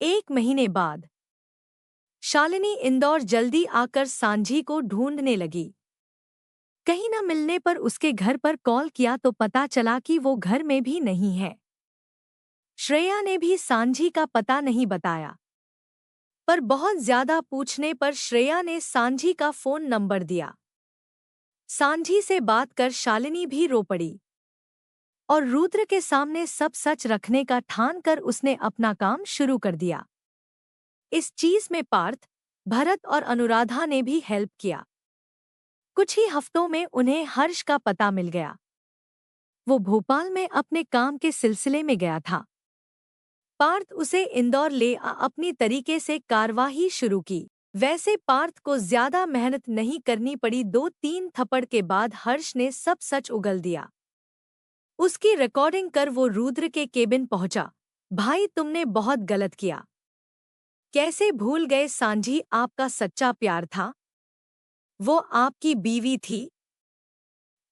एक महीने बाद शालिनी इंदौर जल्दी आकर सांझी को ढूंढने लगी। कहीं न मिलने पर उसके घर पर कॉल किया तो पता चला कि वो घर में भी नहीं है। श्रेया ने भी सांझी का पता नहीं बताया, पर बहुत ज्यादा पूछने पर श्रेया ने सांझी का फोन नंबर दिया। सांझी से बात कर शालिनी भी रो पड़ी और रुद्र के सामने सब सच रखने का ठान कर उसने अपना काम शुरू कर दिया। इस चीज में पार्थ, भरत और अनुराधा ने भी हेल्प किया। कुछ ही हफ्तों में उन्हें हर्ष का पता मिल गया। वो भोपाल में अपने काम के सिलसिले में गया था। पार्थ उसे इंदौर ले अपनी तरीके से कार्यवाही शुरू की। वैसे पार्थ को ज्यादा मेहनत नहीं करनी पड़ी। 2-3 थप्पड़ के बाद हर्ष ने सब सच उगल दिया। उसकी रिकॉर्डिंग कर वो रुद्र के केबिन पहुंचा। भाई, तुमने बहुत गलत किया। कैसे भूल गए सांझी आपका सच्चा प्यार था? वो आपकी बीवी थी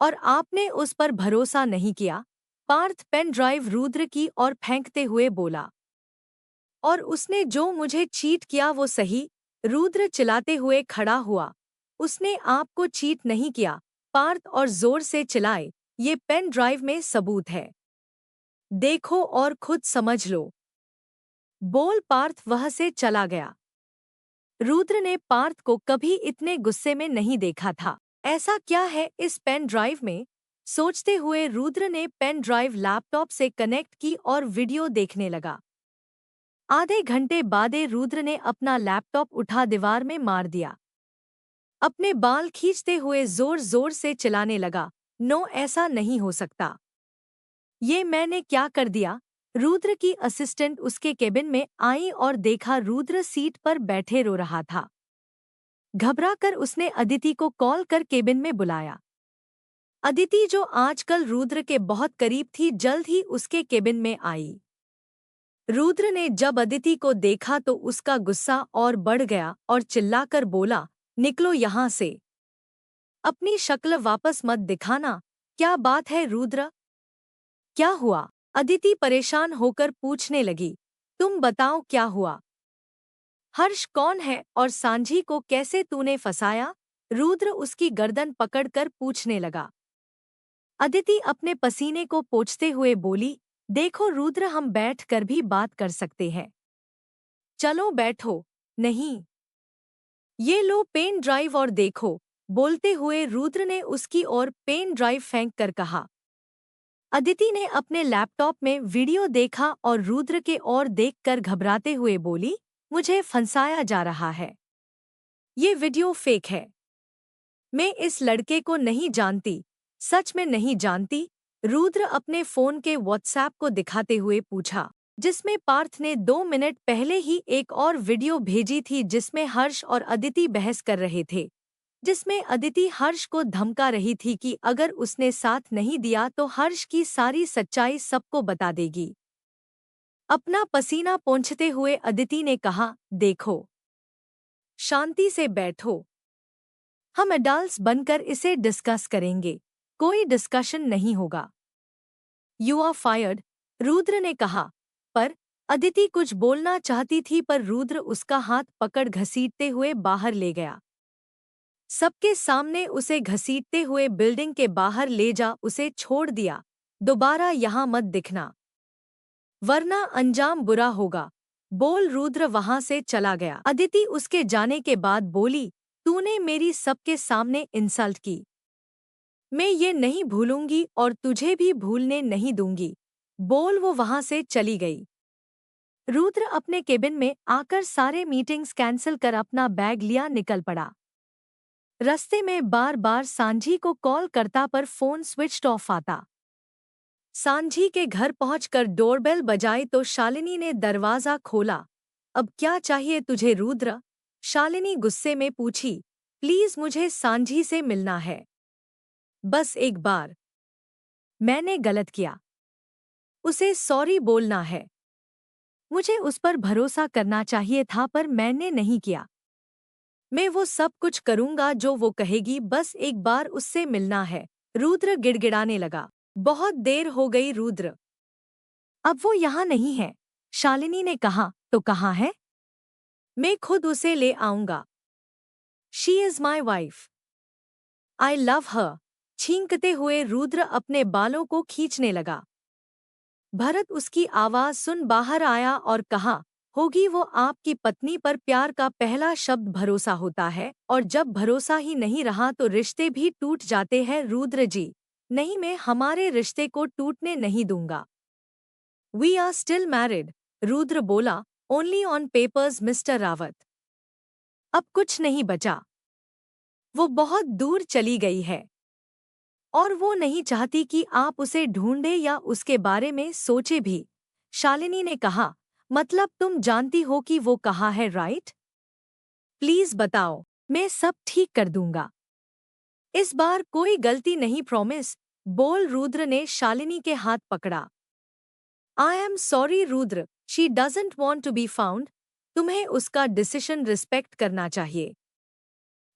और आपने उस पर भरोसा नहीं किया। पार्थ पेन ड्राइव रुद्र की ओर फेंकते हुए बोला। और उसने जो मुझे चीट किया वो सही। रुद्र चिल्लाते हुए खड़ा हुआ। उसने आपको चीट नहीं किया। पार्थ और जोर से चिल्लाए। ये पेन ड्राइव में सबूत है, देखो और खुद समझ लो। बोल पार्थ वह से चला गया। रुद्र ने पार्थ को कभी इतने गुस्से में नहीं देखा था। ऐसा क्या है इस पेन ड्राइव में? सोचते हुए रुद्र ने पेन ड्राइव लैपटॉप से कनेक्ट की और वीडियो देखने लगा। आधे घंटे बाद रुद्र ने अपना लैपटॉप उठा दीवार में मार दिया। अपने बाल खींचते हुए जोर जोर से चिल्लाने लगा। नो, ऐसा नहीं हो सकता। ये मैंने क्या कर दिया? रुद्र की असिस्टेंट उसके केबिन में आई और देखा रुद्र सीट पर बैठे रो रहा था। घबराकर उसने अदिति को कॉल कर केबिन में बुलाया। अदिति, जो आजकल रुद्र के बहुत करीब थी, जल्द ही उसके केबिन में आई। रुद्र ने जब अदिति को देखा तो उसका गुस्सा और बढ़ गया और चिल्लाकर बोला, निकलो यहाँ से। अपनी शक्ल वापस मत दिखाना। क्या बात है रुद्र? क्या हुआ? अदिति परेशान होकर पूछने लगी। तुम बताओ क्या हुआ? हर्ष कौन है और सांझी को कैसे तूने फंसाया? रुद्र उसकी गर्दन पकड़कर पूछने लगा। अदिति अपने पसीने को पोंछते हुए बोली, देखो रुद्र, हम बैठकर भी बात कर सकते हैं। चलो बैठो। नहीं, ये लो पेन ड्राइव और देखो। बोलते हुए रुद्र ने उसकी ओर पेन ड्राइव फेंक कर कहा। अदिति ने अपने लैपटॉप में वीडियो देखा और रुद्र के ओर देखकर घबराते हुए बोली, मुझे फंसाया जा रहा है। ये वीडियो फेक है। मैं इस लड़के को नहीं जानती। सच में नहीं जानती। रुद्र अपने फोन के व्हाट्सएप को दिखाते हुए पूछा, जिसमें पार्थ ने 2 मिनट पहले ही एक और वीडियो भेजी थी जिसमें हर्ष और अदिति बहस कर रहे थे, जिसमें अदिति हर्ष को धमका रही थी कि अगर उसने साथ नहीं दिया तो हर्ष की सारी सच्चाई सबको बता देगी। अपना पसीना पोंछते हुए अदिति ने कहा, देखो, शांति से बैठो। हम एडल्ट्स बनकर इसे डिस्कस करेंगे। कोई डिस्कशन नहीं होगा। यू आर फायर्ड, रुद्र ने कहा। पर अदिति कुछ बोलना चाहती थी, पर रुद्र उसका हाथ पकड़ घसीटते हुए बाहर ले गया। सबके सामने उसे घसीटते हुए बिल्डिंग के बाहर ले जा उसे छोड़ दिया। दोबारा यहाँ मत दिखना, वरना अंजाम बुरा होगा। बोल रुद्र वहां से चला गया। अदिति उसके जाने के बाद बोली, तूने मेरी सबके सामने इंसल्ट की। मैं ये नहीं भूलूंगी और तुझे भी भूलने नहीं दूंगी। बोल वो वहां से चली गई। रुद्र अपने केबिन में आकर सारे मीटिंग्स कैंसिल कर अपना बैग लिया निकल पड़ा। रास्ते में बार बार सांझी को कॉल करता पर फोन स्विच्ड ऑफ आता। सांझी के घर पहुंचकर डोरबेल बजाई तो शालिनी ने दरवाजा खोला। अब क्या चाहिए तुझे रुद्र? शालिनी गुस्से में पूछी। प्लीज, मुझे सांझी से मिलना है, बस एक बार। मैंने गलत किया, उसे सॉरी बोलना है। मुझे उस पर भरोसा करना चाहिए था, पर मैंने नहीं किया। मैं वो सब कुछ करूंगा जो वो कहेगी, बस एक बार उससे मिलना है। रुद्र गिड़गिड़ाने लगा। बहुत देर हो गई रुद्र, अब वो यहाँ नहीं है। शालिनी ने कहा, तो कहाँ है? मैं खुद उसे ले आऊंगा। She is my wife. I love हर। छींकते हुए रुद्र अपने बालों को खींचने लगा। भरत उसकी आवाज सुन बाहर आया और कहा, होगी वो आपकी पत्नी पर प्यार का पहला शब्द भरोसा होता है, और जब भरोसा ही नहीं रहा तो रिश्ते भी टूट जाते हैं रुद्र जी। नहीं, मैं हमारे रिश्ते को टूटने नहीं दूंगा। We are still married, Rudra बोला, only on papers mister Rawat. अब कुछ नहीं बचा। वो बहुत दूर चली गई है और वो नहीं चाहती कि आप उसे ढूंढे या उसके बारे में सोचे भी। शालिनी ने कहा, मतलब तुम जानती हो कि वो कहाँ है, राइट? प्लीज बताओ, मैं सब ठीक कर दूंगा। इस बार कोई गलती नहीं, प्रॉमिस, बोल। रुद्र ने शालिनी के हाथ पकड़ा। I am sorry Rudra, she doesn't want to be found. तुम्हें उसका डिसीजन रिस्पेक्ट करना चाहिए।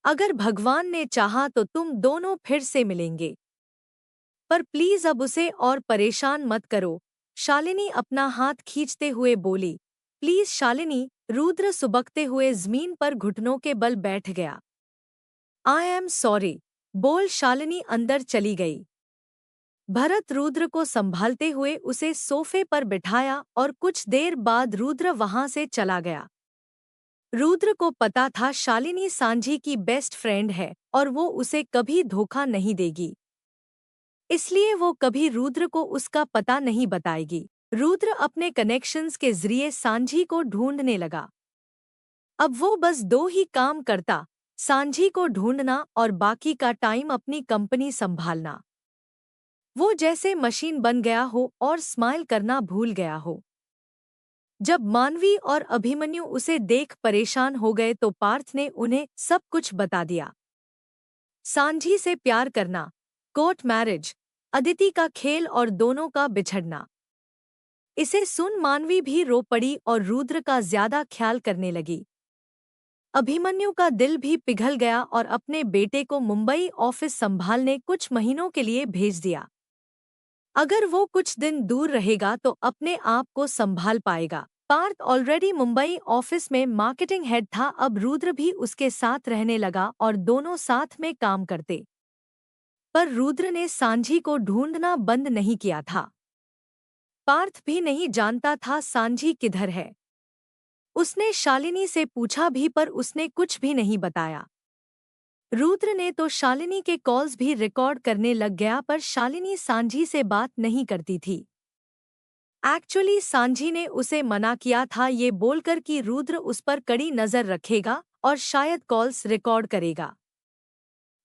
अगर भगवान ने चाहा तो तुम दोनों फिर से मिलेंगे, पर प्लीज अब उसे और परेशान मत करो। शालिनी अपना हाथ खींचते हुए बोली। प्लीज शालिनी। रुद्र सुबकते हुए जमीन पर घुटनों के बल बैठ गया। आई एम सॉरी, बोल। शालिनी अंदर चली गई। भरत रुद्र को संभालते हुए उसे सोफे पर बिठाया और कुछ देर बाद रुद्र वहां से चला गया। रुद्र को पता था शालिनी सांझी की बेस्ट फ्रेंड है और वो उसे कभी धोखा नहीं देगी, इसलिए वो कभी रुद्र को उसका पता नहीं बताएगी। रुद्र अपने कनेक्शंस के जरिए सांझी को ढूंढने लगा। अब वो बस दो ही काम करता, सांझी को ढूंढना और बाकी का टाइम अपनी कंपनी संभालना। वो जैसे मशीन बन गया हो और स्माइल करना भूल गया हो। जब मानवी और अभिमन्यु उसे देख परेशान हो गए तो पार्थ ने उन्हें सब कुछ बता दिया। सांझी से प्यार करना, कोर्ट मैरिज, अदिति का खेल और दोनों का बिछड़ना। इसे सुन मानवी भी रो पड़ी और रुद्र का ज्यादा ख्याल करने लगी। अभिमन्यु का दिल भी पिघल गया और अपने बेटे को मुंबई ऑफिस संभालने कुछ महीनों के लिए भेज दिया। अगर वो कुछ दिन दूर रहेगा तो अपने आप को संभाल पाएगा। पार्थ ऑलरेडी मुंबई ऑफिस में मार्केटिंग हेड था। अब रुद्र भी उसके साथ रहने लगा और दोनों साथ में काम करते। पर रुद्र ने सांझी को ढूंढना बंद नहीं किया था। पार्थ भी नहीं जानता था सांझी किधर है। उसने शालिनी से पूछा भी पर उसने कुछ भी नहीं बताया। रुद्र ने तो शालिनी के कॉल्स भी रिकॉर्ड करने लग गया, पर शालिनी सांझी से बात नहीं करती थी। एक्चुअली सांझी ने उसे मना किया था, ये बोलकर कि रुद्र उस पर कड़ी नजर रखेगा और शायद कॉल्स रिकॉर्ड करेगा।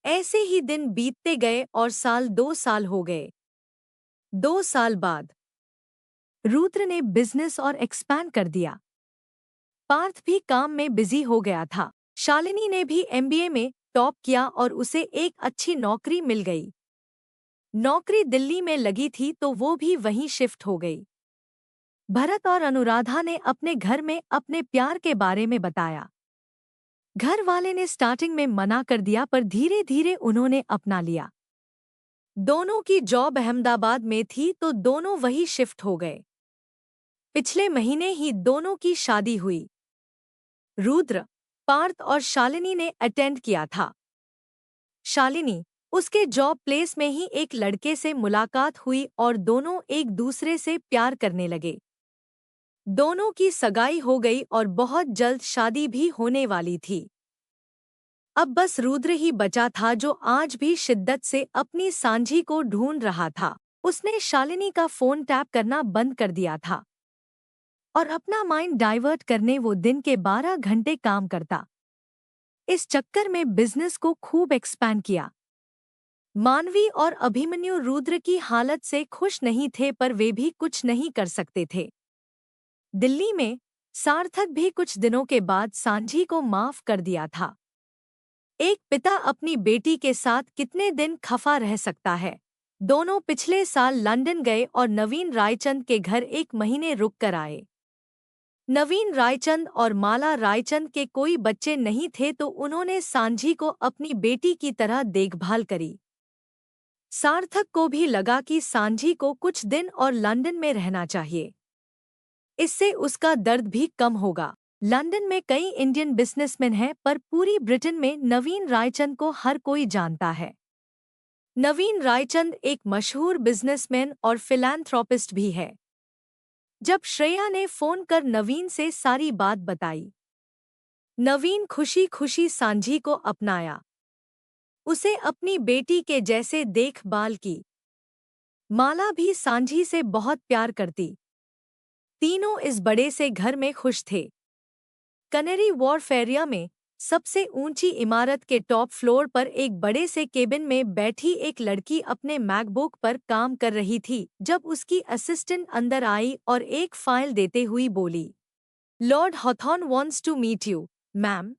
ऐसे ही दिन बीतते गए और साल 2 साल हो गए। 2 साल बाद रुद्र ने बिजनेस और एक्सपैंड कर दिया। पार्थ भी काम में बिजी हो गया था। शालिनी ने भी एमबीए में टॉप किया और उसे एक अच्छी नौकरी मिल गई। नौकरी दिल्ली में लगी थी तो वो भी वहीं शिफ्ट हो गई। भरत और अनुराधा ने अपने घर में अपने प्यार के बारे में बताया। घर वाले ने स्टार्टिंग में मना कर दिया, पर धीरे धीरे उन्होंने अपना लिया। दोनों की जॉब अहमदाबाद में थी तो दोनों वहीं शिफ्ट हो गए। पिछले महीने ही दोनों की शादी हुई। रुद्र, पार्थ और शालिनी ने अटेंड किया था। शालिनी, उसके जॉब प्लेस में ही एक लड़के से मुलाकात हुई और दोनों एक दूसरे से प्यार करने लगे। दोनों की सगाई हो गई और बहुत जल्द शादी भी होने वाली थी। अब बस रुद्र ही बचा था जो आज भी शिद्दत से अपनी सांझी को ढूंढ रहा था। उसने शालिनी का फोन टैप करना बंद कर दिया था और अपना माइंड डाइवर्ट करने वो दिन के 12 घंटे काम करता। इस चक्कर में बिजनेस को खूब एक्सपैंड किया। मानवी और अभिमन्यु रुद्र की हालत से खुश नहीं थे, पर वे भी कुछ नहीं कर सकते थे। दिल्ली में सार्थक भी कुछ दिनों के बाद सांझी को माफ कर दिया था। एक पिता अपनी बेटी के साथ कितने दिन खफा रह सकता है। दोनों पिछले साल लंदन गए और नवीन रायचंद के घर 1 महीने रुक कर आए। नवीन रायचंद और माला रायचंद के कोई बच्चे नहीं थे तो उन्होंने सांझी को अपनी बेटी की तरह देखभाल करी। सार्थक को भी लगा कि सांझी को कुछ दिन और लंदन में रहना चाहिए। इससे उसका दर्द भी कम होगा। लंदन में कई इंडियन बिजनेसमैन हैं, पर पूरी ब्रिटेन में नवीन रायचंद को हर कोई जानता है। नवीन रायचंद एक मशहूर बिजनेसमैन और फिलैंथ्रोपिस्ट भी है। जब श्रेया ने फोन कर नवीन से सारी बात बताई, नवीन खुशी खुशी सांझी को अपनाया। उसे अपनी बेटी के जैसे देखभाल की। माला भी सांझी से बहुत प्यार करती। तीनों इस बड़े से घर में खुश थे। कनेरी वॉर्फ एरिया में सबसे ऊंची इमारत के टॉप फ्लोर पर एक बड़े से केबिन में बैठी एक लड़की अपने मैकबुक पर काम कर रही थी जब उसकी असिस्टेंट अंदर आई और एक फाइल देते हुई बोली, Lord Hawthorne wants to meet you, ma'am.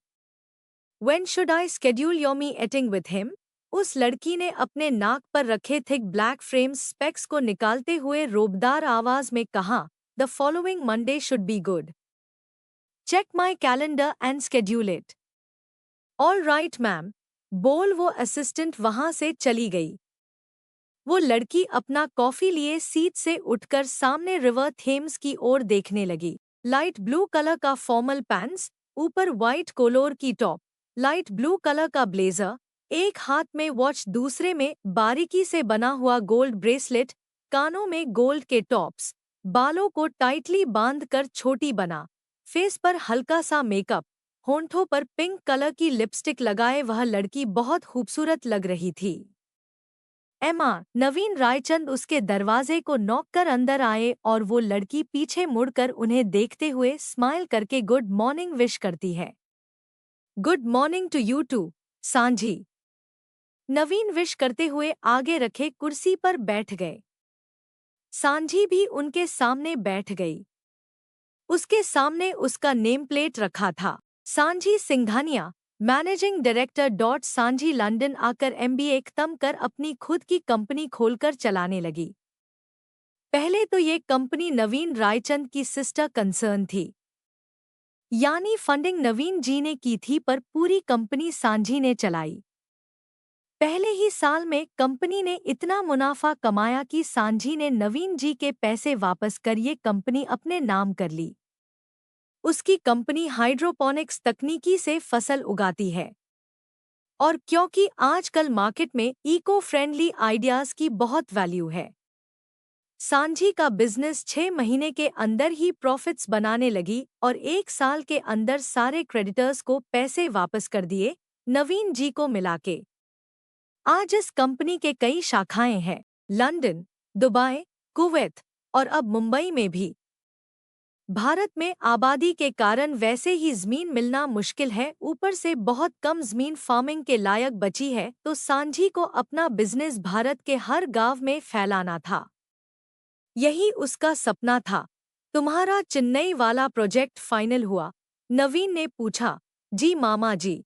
When should I schedule your meeting with him? उस लड़की ने अपने नाक पर रखे थिक ब्लैक फ्रेम स्पेक्स को निकालते हुए रोबदार आवाज में कहा, the following Monday should be good. Check my calendar and schedule it. All right ma'am, बोल वो असिस्टेंट वहां से चली गई। वो लड़की अपना कॉफी लिए सीट से उठकर सामने रिवर थेम्स की ओर देखने लगी। लाइट ब्लू कलर का फॉर्मल पैंट्स, ऊपर व्हाइट कोलोर की टॉप, लाइट ब्लू कलर का ब्लेजर, एक हाथ में वॉच दूसरे में बारीकी से बना हुआ गोल्ड ब्रेसलेट, कानों में गोल्ड के टॉप्स, बालों को टाइटली बांधकर छोटी बना, फेस पर हल्का सा मेकअप, होंठों पर पिंक कलर की लिपस्टिक लगाए वह लड़की बहुत खूबसूरत लग रही थी। एमा, नवीन रायचंद उसके दरवाजे को नॉक कर अंदर आए और वो लड़की पीछे मुड़कर उन्हें देखते हुए स्माइल करके गुड मॉर्निंग विश करती है। Good morning to you too, Sanjhi. Naveen wish करते हुए आगे रखे कुर्सी पर बैठ गए। सांझी भी उनके सामने बैठ गई। उसके सामने उसका नेम प्लेट रखा था, सांझी सिंघानिया, मैनेजिंग डायरेक्टर डॉट सांझी। लंदन आकर एमबीए खत्म कर अपनी खुद की कंपनी खोलकर चलाने लगी। पहले तो ये कंपनी नवीन रायचंद की सिस्टर कंसर्न थी, यानी फंडिंग नवीन जी ने की थी, पर पूरी कंपनी सांझी ने चलाई। पहले ही साल में कंपनी ने इतना मुनाफा कमाया कि सांझी ने नवीन जी के पैसे वापस कर ये कंपनी अपने नाम कर ली। उसकी कंपनी हाइड्रोपोनिक्स तकनीकी से फसल उगाती है, और क्योंकि आजकल मार्केट में इको फ्रेंडली आइडियाज की बहुत वैल्यू है, सांझी का बिजनेस 6 महीने के अंदर ही प्रॉफिट्स बनाने लगी और 1 साल के अंदर सारे क्रेडिटर्स को पैसे वापस कर दिए, नवीन जी को मिला के। आज इस कंपनी के कई शाखाएं हैं, लंदन, दुबई, कुवैत और अब मुंबई में भी। भारत में आबादी के कारण वैसे ही जमीन मिलना मुश्किल है, ऊपर से बहुत कम जमीन फार्मिंग के लायक बची है, तो सांझी को अपना बिजनेस भारत के हर गांव में फैलाना था। यही उसका सपना था। तुम्हारा चेन्नई वाला प्रोजेक्ट फाइनल हुआ? नवीन ने पूछा। जी मामा जी,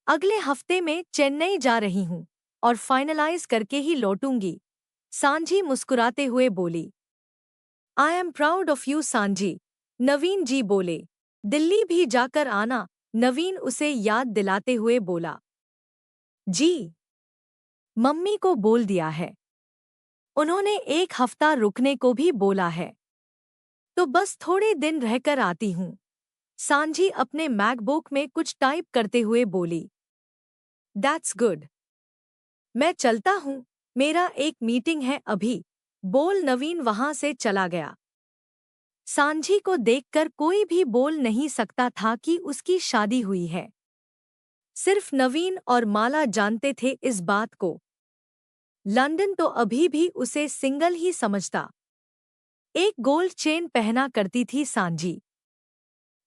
अगले हफ्ते में चेन्नई जा रही हूँ और फाइनलाइज करके ही लौटूंगी, सांझी मुस्कुराते हुए बोली। I am proud of you सांझी, नवीन जी बोले। दिल्ली भी जाकर आना, नवीन उसे याद दिलाते हुए बोला। जी, मम्मी को बोल दिया है, उन्होंने 1 हफ्ता रुकने को भी बोला है, तो बस थोड़े दिन रहकर आती हूँ, सांझी अपने मैकबुक में कुछ टाइप करते हुए बोली। दैट्स गुड, मैं चलता हूँ, मेरा एक मीटिंग है अभी, बोल नवीन वहां से चला गया। सांझी को देखकर कोई भी बोल नहीं सकता था कि उसकी शादी हुई है। सिर्फ नवीन और माला जानते थे इस बात को। लंदन तो अभी भी उसे सिंगल ही समझता। एक गोल्ड चेन पहना करती थी सांझी,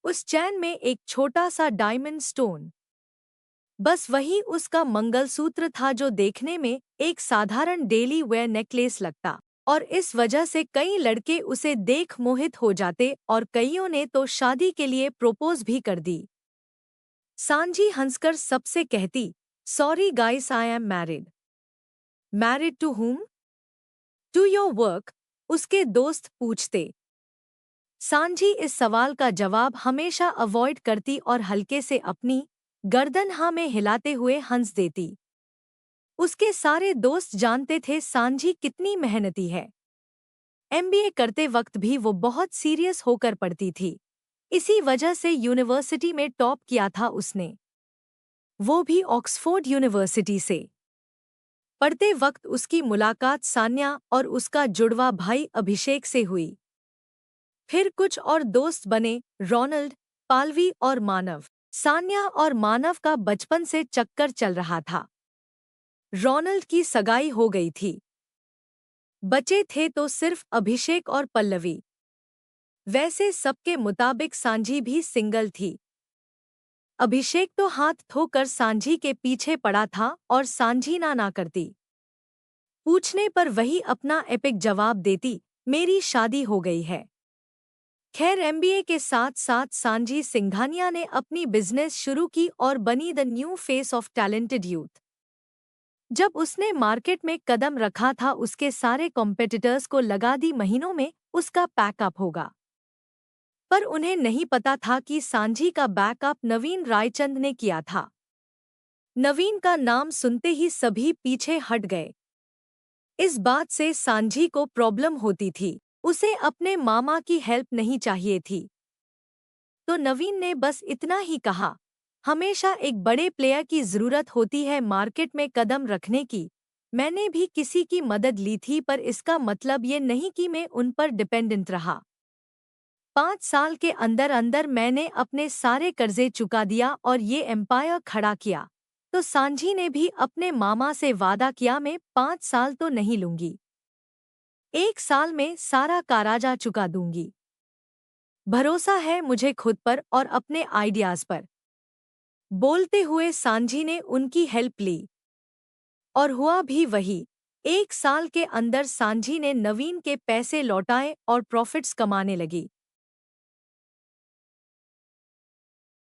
उस चैन में एक छोटा सा डायमंड स्टोन, बस वही उसका मंगलसूत्र था जो देखने में एक साधारण डेली वेयर नेकलेस लगता, और इस वजह से कई लड़के उसे देख मोहित हो जाते और कईयों ने तो शादी के लिए प्रपोज भी कर दी। सांझी हंसकर सबसे कहती, sorry guys, I am married. Married to whom? To your work, उसके दोस्त पूछते। सांझी इस सवाल का जवाब हमेशा अवॉइड करती और हल्के से अपनी गर्दन हाँ में हिलाते हुए हंस देती। उसके सारे दोस्त जानते थे सांझी कितनी मेहनती है। एमबीए करते वक्त भी वो बहुत सीरियस होकर पढ़ती थी। इसी वजह से यूनिवर्सिटी में टॉप किया था उसने, वो भी ऑक्सफोर्ड यूनिवर्सिटी से। पढ़ते वक्त उसकी मुलाकात सान्या और उसका जुड़वा भाई अभिषेक से हुई। फिर कुछ और दोस्त बने, रोनाल्ड, पालवी और मानव। सान्या और मानव का बचपन से चक्कर चल रहा था। रोनाल्ड की सगाई हो गई थी। बचे थे तो सिर्फ अभिषेक और पल्लवी। वैसे सबके मुताबिक सांझी भी सिंगल थी। अभिषेक तो हाथ धोकर सांझी के पीछे पड़ा था और सांझी ना करती। पूछने पर वही अपना एपिक जवाब देती, मेरी शादी हो गई है। खैर एमबीए के साथ साथ सांझी सिंघानिया ने अपनी बिजनेस शुरू की और बनी the new face of talented youth. जब उसने मार्केट में कदम रखा था उसके सारे कॉम्पिटिटर्स को लगा दी महीनों में उसका पैकअप होगा। पर उन्हें नहीं पता था कि सांझी का बैकअप नवीन रायचंद ने किया था। नवीन का नाम सुनते ही सभी पीछे हट गए। इस बात से सांझी को प्रॉब्लम होती थी, उसे अपने मामा की हेल्प नहीं चाहिए थी। तो नवीन ने बस इतना ही कहा, हमेशा एक बड़े प्लेयर की जरूरत होती है मार्केट में कदम रखने की। मैंने भी किसी की मदद ली थी पर इसका मतलब ये नहीं कि मैं उन पर डिपेंडेंट रहा। 5 साल के अंदर अंदर मैंने अपने सारे कर्जे चुका दिया और ये एम्पायर खड़ा किया। तो सांझी ने भी अपने मामा से वादा किया, मैं 5 साल तो नहीं लूंगी, 1 साल में सारा काराजा चुका दूंगी। भरोसा है मुझे खुद पर और अपने आइडियाज पर। बोलते हुए सांझी ने उनकी हेल्प ली और हुआ भी वही। 1 साल के अंदर सांझी ने नवीन के पैसे लौटाए और प्रॉफिट्स कमाने लगी।